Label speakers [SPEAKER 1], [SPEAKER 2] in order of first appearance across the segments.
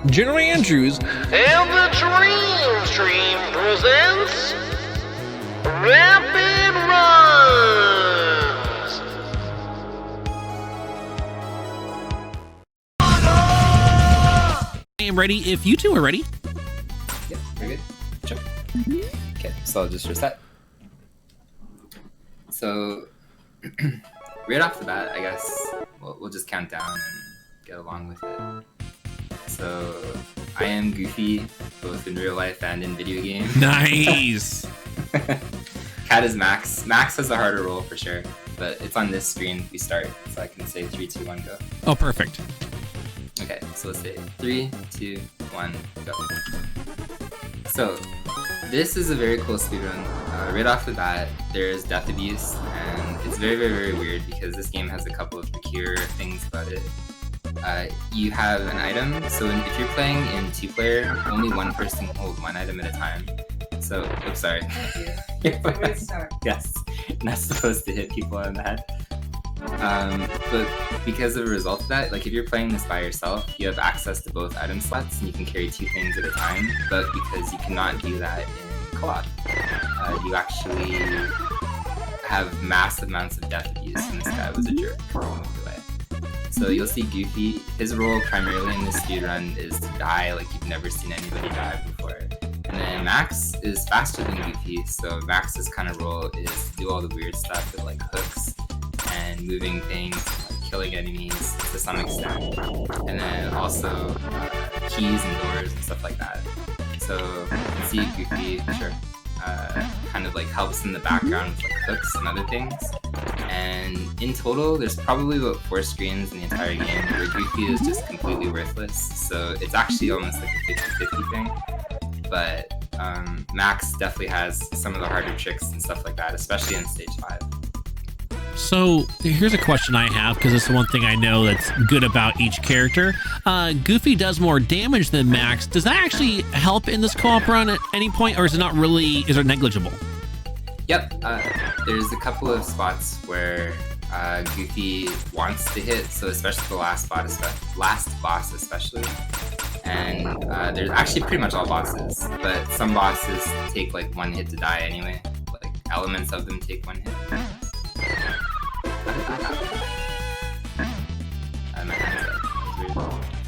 [SPEAKER 1] GeneralAndrews,
[SPEAKER 2] and the Dream Stream presents Rapid Runs.
[SPEAKER 1] I am ready if you two are ready.
[SPEAKER 3] Yep, we're good. Sure. Okay, so I'll just reset. So, right off the bat, I guess we'll just count down and get along with it. So, I am Goofy, both in real life and in video games.
[SPEAKER 1] Nice.
[SPEAKER 3] Cat is Max. Max has a harder role for sure, but it's on this screen we start, so I can say 3, 2, 1, go.
[SPEAKER 1] Oh, perfect.
[SPEAKER 3] Okay, so let's say 3, 2, 1, go. So, this is a very cool speedrun. Right off the bat, there's death abuse, and it's very, very, very weird because this game has a couple of peculiar things about it. You have an item, so if you're playing in 2-player, only one person can hold one item at a time. So, oops, sorry. Yes, not supposed to hit people on the head. But because of a result of that, like if you're playing this by yourself, you have access to both item slots and you can carry 2 things at a time. But because you cannot do that in co-op, you actually have massive amounts of death abuse, and this guy was a jerk who moved away. So you'll see Goofy, his role primarily in this speedrun is to die like you've never seen anybody die before. And then Max is faster than Goofy, so Max's kind of role is to do all the weird stuff with like hooks and moving things, like killing enemies to some extent. And then also keys and doors and stuff like that. So you can see Goofy, sure, kind of like helps in the background with like hooks and other things. And in total, there's probably about 4 screens in the entire game where Goofy is just completely worthless. So it's actually almost like a 50-50 thing. But Max definitely has some of the harder tricks and stuff like that, especially in stage 5.
[SPEAKER 1] So here's a question I have, because it's the one thing I know that's good about each character. Goofy does more damage than Max. Does that actually help in this co-op run at any point, or is it not really, is it negligible?
[SPEAKER 3] Yep, there's a couple of spots where Goofy wants to hit, so especially the last boss especially. And there's actually pretty much all bosses, but some bosses take like 1 hit to die anyway. Like elements of them take 1 hit. How did that happen? My hands up.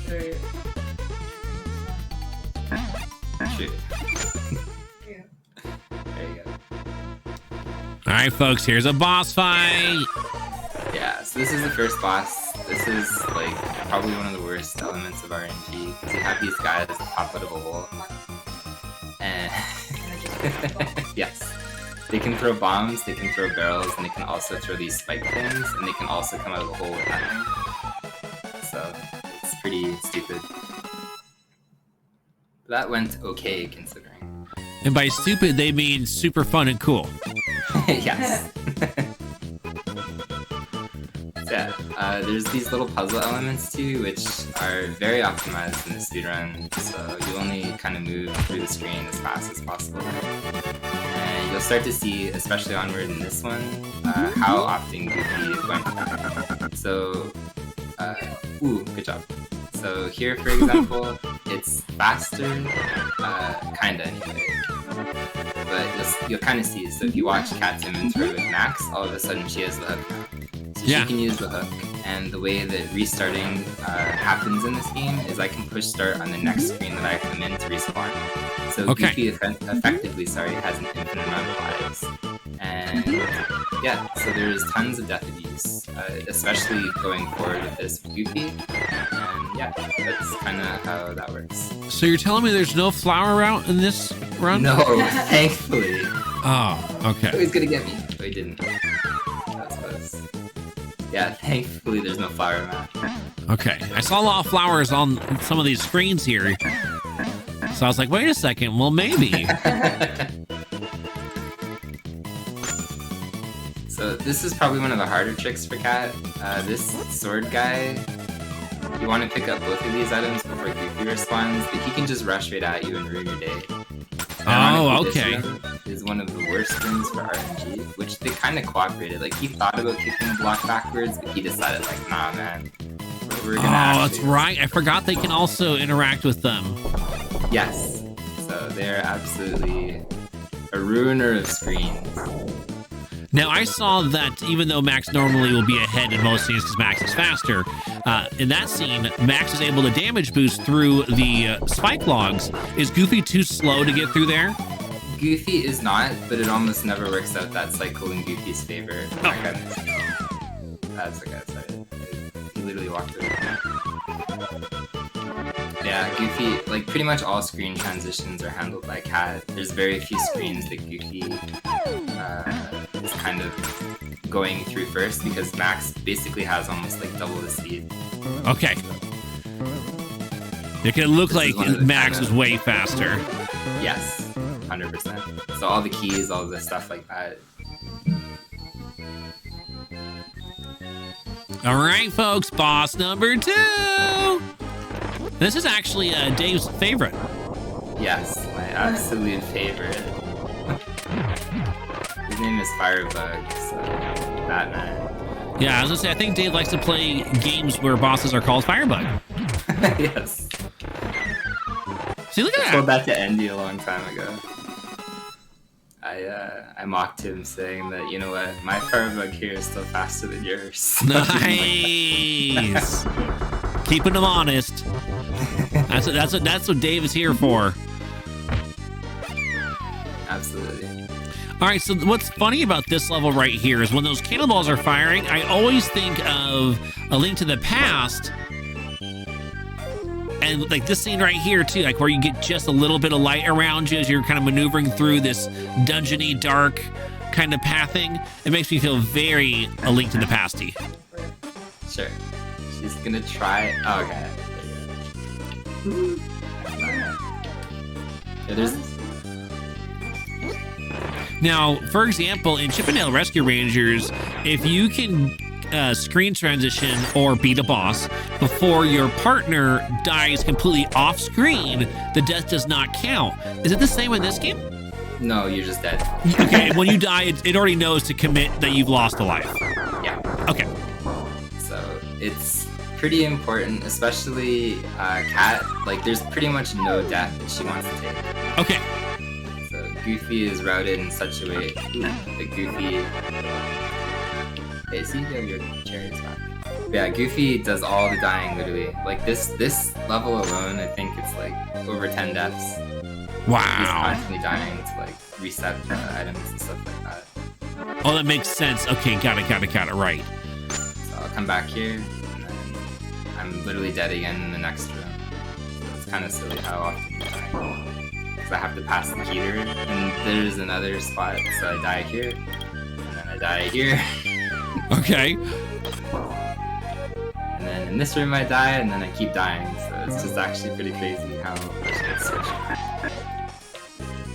[SPEAKER 3] That was weird. Shoot. There you go.
[SPEAKER 1] All right, folks, here's a boss fight.
[SPEAKER 3] Yeah, so this is the first boss. This is like probably one of the worst elements of RNG because you have these guys pop out of a hole. And yes. They can throw bombs, they can throw barrels, and they can also throw these spike things, and they can also come out of the hole with that thing. So, it's pretty stupid. That went okay, considering.
[SPEAKER 1] And by stupid, they mean super fun and cool.
[SPEAKER 3] Yes. Yeah, there's these little puzzle elements too, which are very optimized in the speedrun, so you only kind of move through the screen as fast as possible. And you'll start to see, especially onward in this one, how often Goofy is going to die. So, ooh, good job. So here, for example, it's faster, kinda anyway. But you'll kind of see, so if you watch Cat's inventory with Max, all of a sudden she has the hook now. So she can use the hook, and the way that restarting happens in this game is I can push start on the next screen that I come in to respawn. So Goofy effectively, has an infinite amount of lives. And yeah, so there's tons of death abuse, especially going forward with this Goofy. And yeah, that's kind of how that works.
[SPEAKER 1] So you're telling me there's no flower route in this run?
[SPEAKER 3] No, thankfully.
[SPEAKER 1] Oh, okay.
[SPEAKER 3] Oh, he's gonna get me. Oh, he didn't. That was close. Yeah, thankfully there's no flower map.
[SPEAKER 1] Okay, I saw a lot of flowers on some of these screens here. So I was like, wait a second, well, maybe.
[SPEAKER 3] So this is probably one of the harder tricks for Cat. This sword guy, you want to pick up both of these items before Goofy responds, but he can just rush right at you and ruin your day.
[SPEAKER 1] Oh, okay.
[SPEAKER 3] Is one of the worst things for RNG, which they kind of cooperated. Like, he thought about kicking the block backwards, but he decided, like, nah, man, we're gonna.
[SPEAKER 1] Oh, that's right. I forgot they can also interact with them.
[SPEAKER 3] Yes. So they're absolutely a ruiner of screens.
[SPEAKER 1] Now, I saw that even though Max normally will be ahead in most scenes because Max is faster, in that scene, Max is able to damage boost through the spike logs. Is Goofy too slow to get through there?
[SPEAKER 3] Goofy is not, but it almost never works out that cycle in Goofy's favor. That's okay, sorry. He literally walked through. Yeah, Goofy, like pretty much all screen transitions are handled by Cat. There's very few screens that Goofy is kind of going through first because Max basically has almost like double the speed.
[SPEAKER 1] Okay. It can look like Max is way faster.
[SPEAKER 3] Yes, 100%. So all the keys, all the stuff like that.
[SPEAKER 1] All right, folks, boss number 2. This is actually Dave's favorite.
[SPEAKER 3] Yes, my absolute favorite. His name is Firebug, so Batman.
[SPEAKER 1] Yeah, I was gonna say, I think Dave likes to play games where bosses are called Firebug.
[SPEAKER 3] Yes.
[SPEAKER 1] See, look at that.
[SPEAKER 3] I told that to Andy a long time ago. I mocked him saying that, you know what, my Firebug here is still faster than yours.
[SPEAKER 1] Nice. Keeping him honest. That's what Dave is here for.
[SPEAKER 3] Absolutely.
[SPEAKER 1] All right, so what's funny about this level right here is when those cannonballs are firing, I always think of A Link to the Past. And like this scene right here too, like where you get just a little bit of light around you as you're kind of maneuvering through this dungeony, dark kind of pathing. It makes me feel very A Link to the Pasty.
[SPEAKER 3] Sure. She's gonna try. Oh, okay. Yeah, there's.
[SPEAKER 1] Now, for example, in Chip 'n Dale Rescue Rangers, if you can screen transition or beat a boss before your partner dies completely off screen, the death does not count. Is it the same in this game?
[SPEAKER 3] No, you're just dead.
[SPEAKER 1] Okay, when you die, it already knows to commit that you've lost a life.
[SPEAKER 3] Yeah.
[SPEAKER 1] Okay.
[SPEAKER 3] So it's pretty important, especially Cat. Like, there's pretty much no death that she wants to take.
[SPEAKER 1] Okay.
[SPEAKER 3] So Goofy is routed in such a way that Goofy. Hey, see, you have your cherries back. Yeah, Goofy does all the dying, literally. Like, this level alone, I think it's like over 10 deaths.
[SPEAKER 1] Wow.
[SPEAKER 3] He's constantly dying to like reset items and stuff like that.
[SPEAKER 1] Oh, that makes sense. Okay, got it, right.
[SPEAKER 3] So I'll come back here, and then I'm literally dead again in the next room. So it's kind of silly how often you die. Because I have to pass the keter, and there's another spot, so I die here, and then I die here.
[SPEAKER 1] Okay.
[SPEAKER 3] And then in this room I die, and then I keep dying, so it's just actually pretty crazy how I should switch.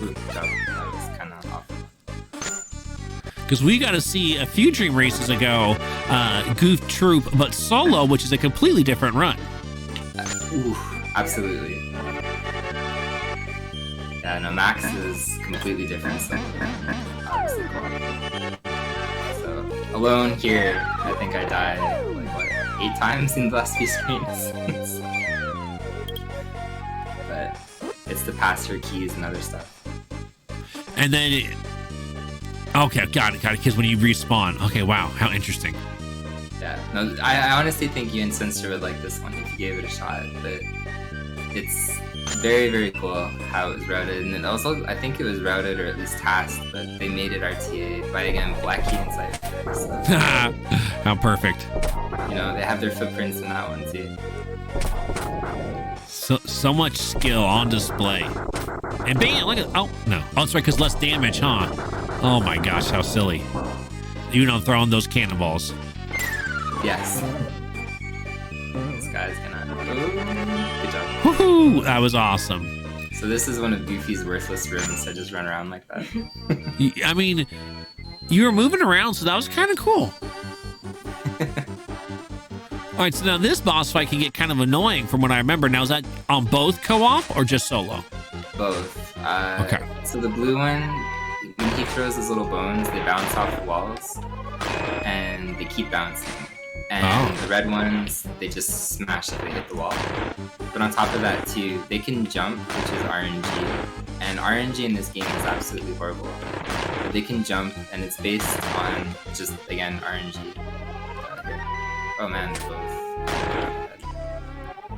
[SPEAKER 3] Ooh, that was kind of awful.
[SPEAKER 1] Because we got to see a few Dream Races ago, Goof Troop, but solo, which is a completely different run.
[SPEAKER 3] Ooh, absolutely. Yeah, no, Max is completely different, so obviously cool. So, alone here, I think I died, like, what, 8 times in the last few screens? But it's to pass her keys and other stuff.
[SPEAKER 1] And then, okay, got it, because when you respawn, okay, wow, how interesting.
[SPEAKER 3] Yeah, no, I honestly think you and Sensor would like this one if you gave it a shot, but it's very, very cool how it was routed, and then also, I think it was routed or at least tasked, but they made it RTA by, again, Black Key and Cypher, so.
[SPEAKER 1] How perfect.
[SPEAKER 3] You know, they have their footprints in that one, too.
[SPEAKER 1] So much skill on display. And bam, look at, oh, no. Oh, that's right, because less damage, huh? Oh my gosh, how silly. Even on throwing those cannonballs.
[SPEAKER 3] Yes. This guy's gonna, ooh, good job.
[SPEAKER 1] Woohoo, that was awesome.
[SPEAKER 3] So this is one of Goofy's worthless rooms, so just run around like that.
[SPEAKER 1] I mean, you were moving around, so that was kind of cool. All right, so now this boss fight can get kind of annoying from what I remember. Now, is that on both co-op or just solo?
[SPEAKER 3] Both.
[SPEAKER 1] Okay.
[SPEAKER 3] So the blue one, when he throws his little bones, they bounce off the walls, and they keep bouncing. And the red ones, they just smash if they hit the wall. But on top of that too, they can jump, which is RNG. And RNG in this game is absolutely horrible. But they can jump, and it's based on just, again, RNG. Oh man, both.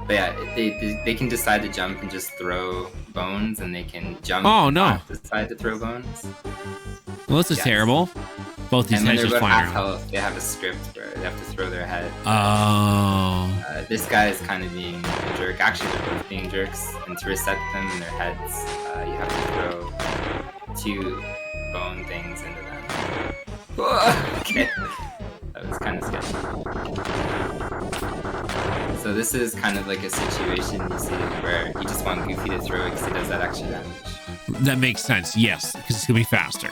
[SPEAKER 3] But yeah, they can decide to jump and just throw bones, and they can jump and decide to throw bones.
[SPEAKER 1] Well, this is terrible. Both these heads just flying around.
[SPEAKER 3] Health, they have a script where they have to throw their head.
[SPEAKER 1] Oh.
[SPEAKER 3] This guy is kind of being a jerk. Actually, they're both being jerks. And to reset them in their heads, you have to throw 2 bone things into them. Okay. That was kind of sketchy. So this is kind of like a situation you see where you just want Goofy to throw it because he does that extra damage.
[SPEAKER 1] That makes sense, yes, because it's going to be faster.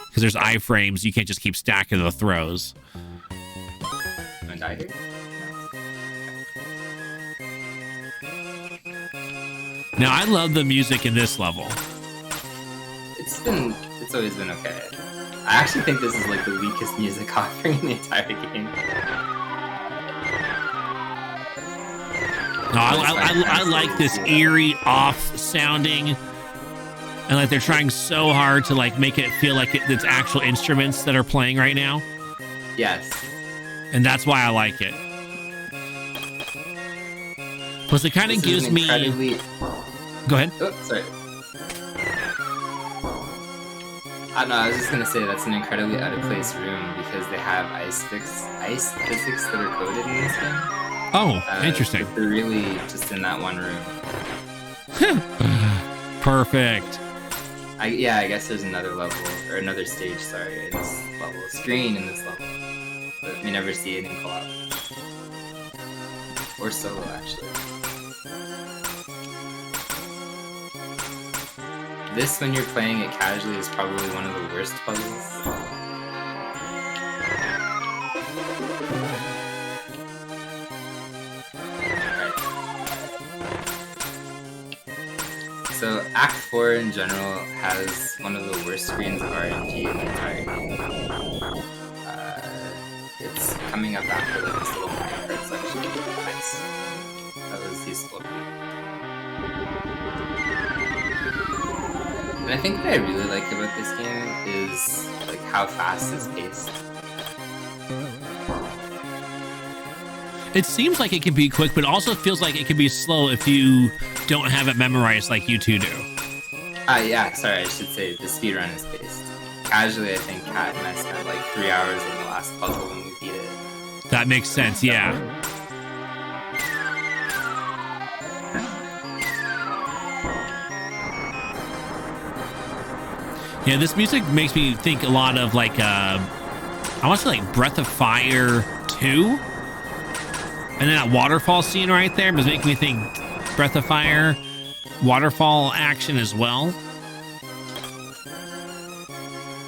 [SPEAKER 1] Because there's iframes, you can't just keep stacking the throws.
[SPEAKER 3] I'm gonna die here.
[SPEAKER 1] Now, I love the music in this level.
[SPEAKER 3] It's always been okay. I actually think this is like the weakest music offering in the entire game.
[SPEAKER 1] No, I like this eerie, off-sounding, and like they're trying so hard to like make it feel like it's actual instruments that are playing right now.
[SPEAKER 3] Yes.
[SPEAKER 1] And that's why I like it. Plus, it kind of gives me. Go ahead.
[SPEAKER 3] Oh, sorry. I don't know, I was just gonna say that's an incredibly out of place room because they have ice physics that are coded in this game.
[SPEAKER 1] Oh, interesting.
[SPEAKER 3] They're really just in that one room.
[SPEAKER 1] Perfect.
[SPEAKER 3] I guess there's another level, or another stage, sorry, in this level. Screen in this level. But we never see it in co-op. Or solo, actually. This, when you're playing it casually, is probably one of the worst puzzles. So Act 4 in general has one of the worst screens of RNG in the entire game. It's coming up after like, this little minecart section. Nice. That was useful. And I think what I really like about this game is like how fast it's paced.
[SPEAKER 1] It seems like it can be quick, but it also feels like it can be slow if you don't have it memorized like you two do.
[SPEAKER 3] Yeah, sorry, I should say the speedrun is paced. Casually, I think Kat and I spent like 3 hours on the last puzzle when we beat it.
[SPEAKER 1] That makes sense, yeah. Yeah, this music makes me think a lot of like, I want to say like Breath of Fire 2? And then that waterfall scene right there was making me think Breath of Fire waterfall action as well.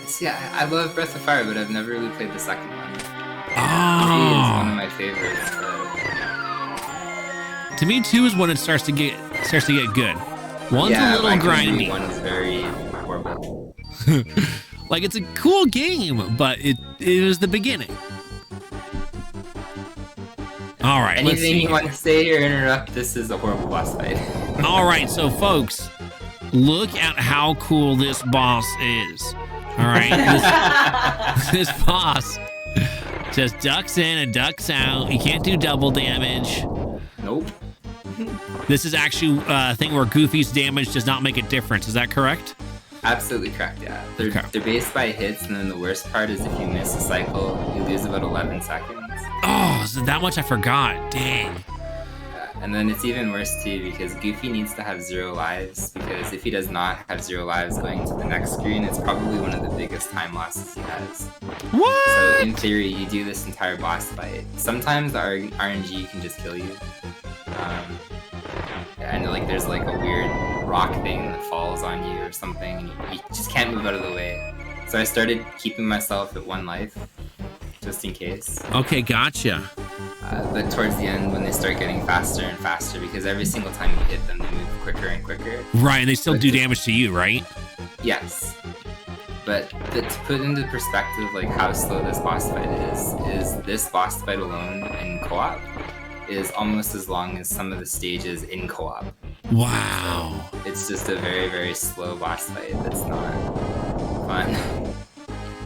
[SPEAKER 3] See, I love Breath of Fire, but I've never really played the second one.
[SPEAKER 1] Oh.
[SPEAKER 3] 3 is one of my favorites. But...
[SPEAKER 1] To me, 2 is when it starts to get good. One's a little grindy.
[SPEAKER 3] One's very horrible.
[SPEAKER 1] Like, it's a cool game, but it was the beginning. All right.
[SPEAKER 3] Anything you want to say or interrupt? This is a horrible boss fight.
[SPEAKER 1] All right, so folks, look at how cool this boss is. All right, this boss just ducks in and ducks out. You can't do double damage.
[SPEAKER 3] Nope.
[SPEAKER 1] This is actually a thing where Goofy's damage does not make a difference. Is that correct?
[SPEAKER 3] Absolutely correct, yeah. They're based by hits, and then the worst part is if you miss a cycle, you lose about 11 seconds.
[SPEAKER 1] Oh, is it that much? I forgot. Dang.
[SPEAKER 3] And then it's even worse too because Goofy needs to have 0 lives because if he does not have 0 lives going to the next screen, it's probably one of the biggest time losses he has.
[SPEAKER 1] What?
[SPEAKER 3] So in theory, you do this entire boss fight. Sometimes the RNG can just kill you. And like there's like a weird rock thing that falls on you or something, and you just can't move out of the way. So I started keeping myself at 1 life, just in case.
[SPEAKER 1] Okay, gotcha.
[SPEAKER 3] But towards the end, when they start getting faster and faster, because every single time you hit them, they move quicker and quicker.
[SPEAKER 1] Right, and they still do damage to you, right?
[SPEAKER 3] Yes. But to put into perspective, like how slow this boss fight is this boss fight alone in co-op is almost as long as some of the stages in co-op.
[SPEAKER 1] Wow.
[SPEAKER 3] So it's just a very, very slow boss fight that's not fun.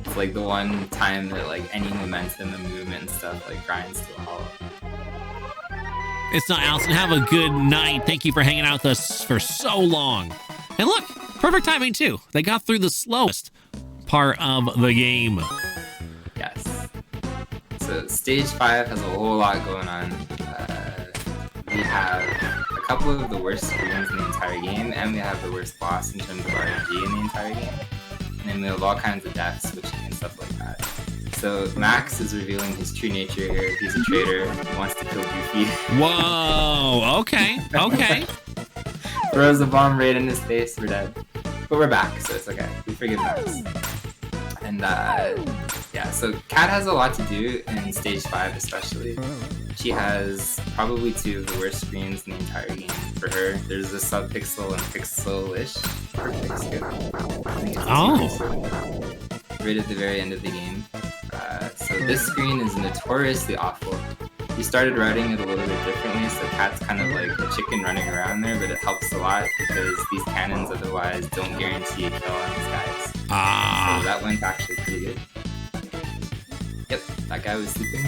[SPEAKER 3] It's like the one time that like any momentum and movement and stuff like grinds to a halt.
[SPEAKER 1] It's not Allison. Have a good night. Thank you for hanging out with us for so long. And look, perfect timing too. They got through the slowest part of the game.
[SPEAKER 3] Yes. So stage 5 has a whole lot going on. We have a couple of the worst screens in the entire game, and we have the worst boss in terms of RNG in the entire game. And then we have all kinds of deaths, switching and stuff like that. So Max is revealing his true nature here. He's a traitor. He wants to kill Goofy.
[SPEAKER 1] Whoa. Okay. Okay.
[SPEAKER 3] Throws a bomb right in his face. We're dead. But we're back, so it's okay. We forgive Max. And yeah, so Kat has a lot to do in stage 5 especially. She has probably 2 of the worst screens in the entire game for her. There's a sub-pixel and pixel-ish. Or pixel. I think it's pixel. Right at the very end of the game. So this screen is notoriously awful. We started routing it a little bit differently, so Kat's kind of like a chicken running around there, but it helps a lot because these cannons otherwise don't guarantee a kill on these guys. So that went actually pretty good. Yep, that guy was sleeping.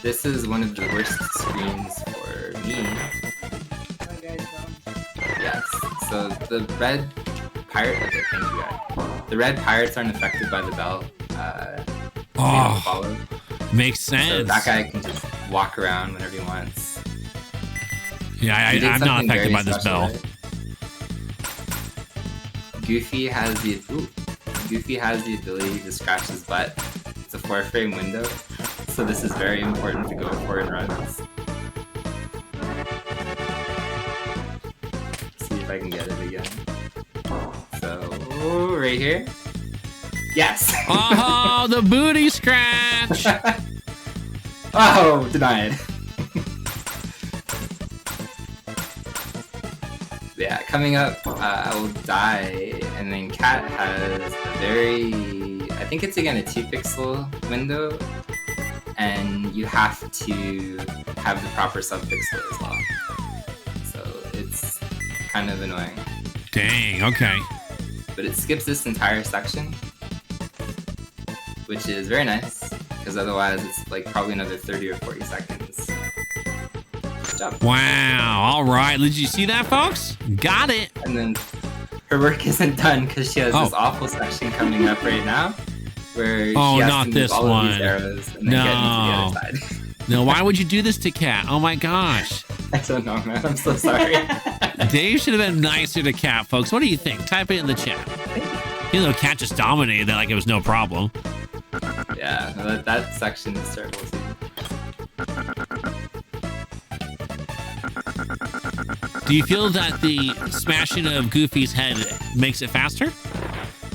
[SPEAKER 3] This is one of the worst screens for me. Yes, so the red pirate, okay, thank you guys. The red pirates aren't affected by the bell. Follow.
[SPEAKER 1] Makes sense.
[SPEAKER 3] So that guy can just walk around whenever he wants.
[SPEAKER 1] Yeah, I'm not affected by this bell.
[SPEAKER 3] Right? Goofy has the ability to scratch his butt. It's a 4-frame window, so this is very important to go for in runs. See if I can get it again. So right here. Yes.
[SPEAKER 1] Oh, the booty scratch.
[SPEAKER 3] Oh, denied. Yeah, coming up, I will die, and then Kat has a very, I think it's again a 2-pixel window, and you have to have the proper sub-pixel as well. So it's kind of annoying.
[SPEAKER 1] Dang, okay.
[SPEAKER 3] But it skips this entire section, which is very nice, because otherwise it's like probably another 30 or 40 seconds. Good job.
[SPEAKER 1] Wow, all right. Did you see that, folks? Got it.
[SPEAKER 3] And then her work isn't done because she has this awful section coming up right now, where she has to move all of these arrows and then get into the other side.
[SPEAKER 1] No, why would you do this to Kat? Oh my gosh.
[SPEAKER 3] I don't know, man. I'm so sorry.
[SPEAKER 1] Dave should have been nicer to Kat, folks. What do you think? Type it in the chat. Even though Kat just dominated that like it was no problem.
[SPEAKER 3] Yeah, no, that section is terrible too.
[SPEAKER 1] Do you feel that the smashing of Goofy's head makes it faster?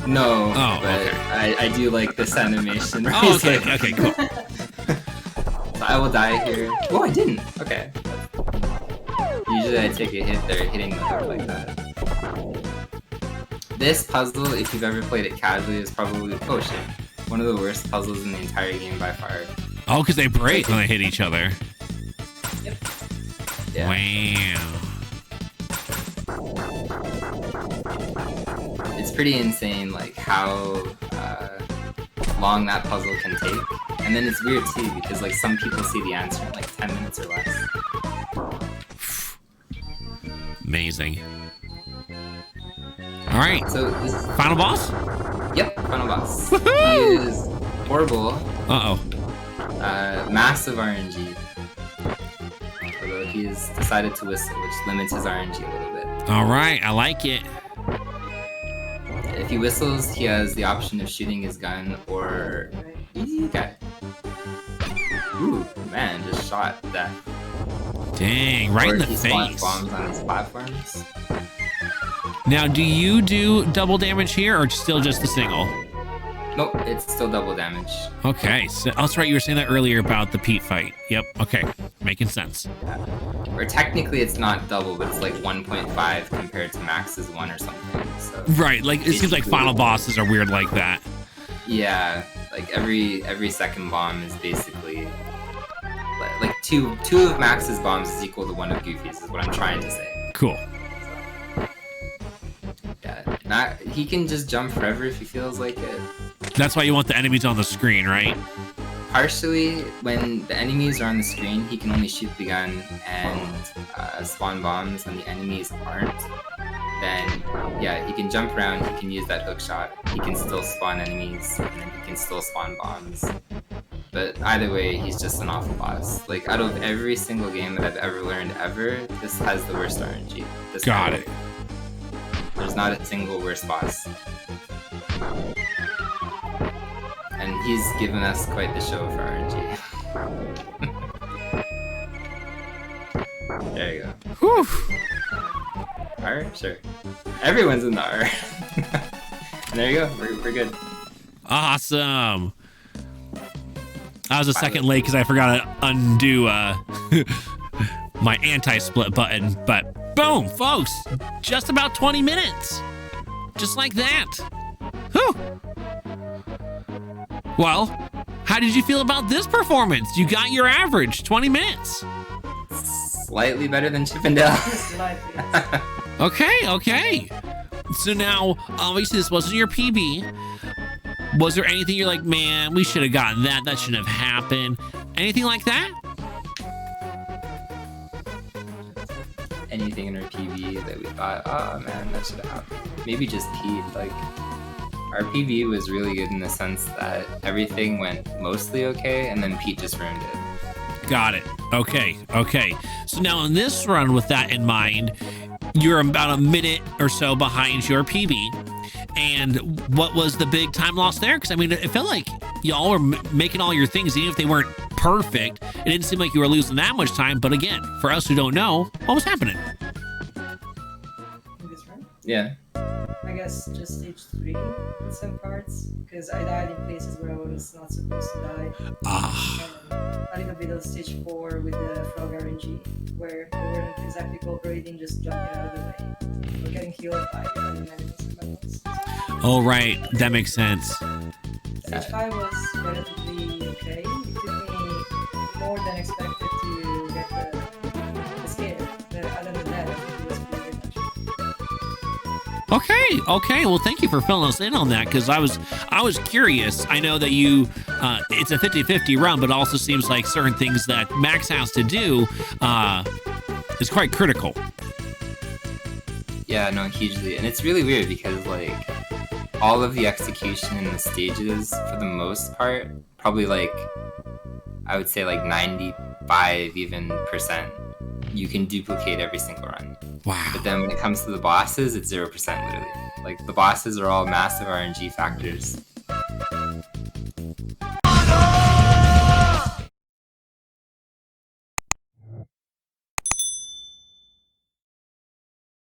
[SPEAKER 3] No,
[SPEAKER 1] but
[SPEAKER 3] okay. I do like this animation. Right?
[SPEAKER 1] Oh, okay, okay, cool.
[SPEAKER 3] So I will die here. Oh, I didn't. Okay. Usually I take a hit there, hitting the hook like that. This puzzle, if you've ever played it casually, is probably, oh shit, one of the worst puzzles in the entire game by far.
[SPEAKER 1] Oh, because they break when they hit each other.
[SPEAKER 3] Yep. Yeah.
[SPEAKER 1] Wow.
[SPEAKER 3] It's pretty insane, like how long that puzzle can take. And then it's weird too, because like some people see the answer in like 10 minutes or less.
[SPEAKER 1] Amazing. All right.
[SPEAKER 3] So this
[SPEAKER 1] final boss?
[SPEAKER 3] Yep, final boss. He is horrible.
[SPEAKER 1] Uh-oh.
[SPEAKER 3] Massive RNG. Although he's decided to whistle, which limits his RNG a little bit.
[SPEAKER 1] All right, I like it.
[SPEAKER 3] If he whistles, he has the option of shooting his gun or... Okay. Ooh, man, just shot that.
[SPEAKER 1] Dang, right in the face.
[SPEAKER 3] Or he spawns bombs on his platforms.
[SPEAKER 1] Now, do you do double damage here or still just the single?
[SPEAKER 3] Nope, it's still double damage.
[SPEAKER 1] Okay, so that's right. You were saying that earlier about the Pete fight. Yep. Okay, making sense.
[SPEAKER 3] Or technically, it's not double, but it's like 1.5 compared to Max's 1 or something. So
[SPEAKER 1] Right. Like it seems like final bosses are weird like that.
[SPEAKER 3] yeah, like every second bomb is basically like two of Max's bombs is equal to one of Goofy's. Is what I'm trying to say.
[SPEAKER 1] Cool.
[SPEAKER 3] Yeah, he can just jump forever if he feels like it.
[SPEAKER 1] That's why you want the enemies on the screen, right?
[SPEAKER 3] Partially, when the enemies are on the screen, he can only shoot the gun and spawn bombs. When the enemies aren't, then yeah, he can jump around, he can use that hook shot, he can still spawn enemies, and then he can still spawn bombs. But either way, he's just an awful boss. Like, out of every single game that I've ever learned ever, this has the worst RNG.
[SPEAKER 1] Got it.
[SPEAKER 3] There's not a single worse boss. And he's given us quite the show for RNG. There you go.
[SPEAKER 1] Whew.
[SPEAKER 3] R? Sure. Everyone's in the R. And there you go. We're good.
[SPEAKER 1] Awesome. I was a second late because I forgot to undo my anti-split button, but boom, folks, just about 20 minutes. Just like that. Whew. Well, how did you feel about this performance? You got your average, 20 minutes.
[SPEAKER 3] Slightly better than Chippendale.
[SPEAKER 1] Okay. So now, obviously this wasn't your PB. Was there anything you're like, man, we should have gotten that. That shouldn't have happened. Anything like that?
[SPEAKER 3] Anything in our PB that we thought, oh man, that should have happened. Maybe just Pete. Like, our PB was really good in the sense that everything went mostly okay, and then Pete just ruined it.
[SPEAKER 1] Got it. Okay. So now in this run, with that in mind, you're about a minute or so behind your PB. And what was the big time loss there? Because I mean, it felt like y'all were making all your things, even if they weren't perfect. It didn't seem like you were losing that much time. But again, for us who don't know, what was happening?
[SPEAKER 4] In this run?
[SPEAKER 3] Yeah.
[SPEAKER 4] I guess just stage 3 in some parts, because I died in places where I was not supposed to die. A little bit of stage 4 with the frog RNG, where they weren't exactly cooperating, just jumping out of the way, or getting healed by other enemies.
[SPEAKER 1] Oh, right. That makes sense.
[SPEAKER 4] Stage 5 was relatively okay. It took me more than expected to get the scare. Other than that, it was pretty good.
[SPEAKER 1] Okay. Well, thank you for filling us in on that, because I was curious. I know that you, it's a 50-50 run, but it also seems like certain things that Max has to do is quite critical.
[SPEAKER 3] Yeah, no, hugely. And it's really weird because, like, all of the execution in the stages, for the most part, probably like, I would say like 95% even, you can duplicate every single run.
[SPEAKER 1] Wow.
[SPEAKER 3] But then when it comes to the bosses, it's 0% literally. Like, the bosses are all massive RNG factors.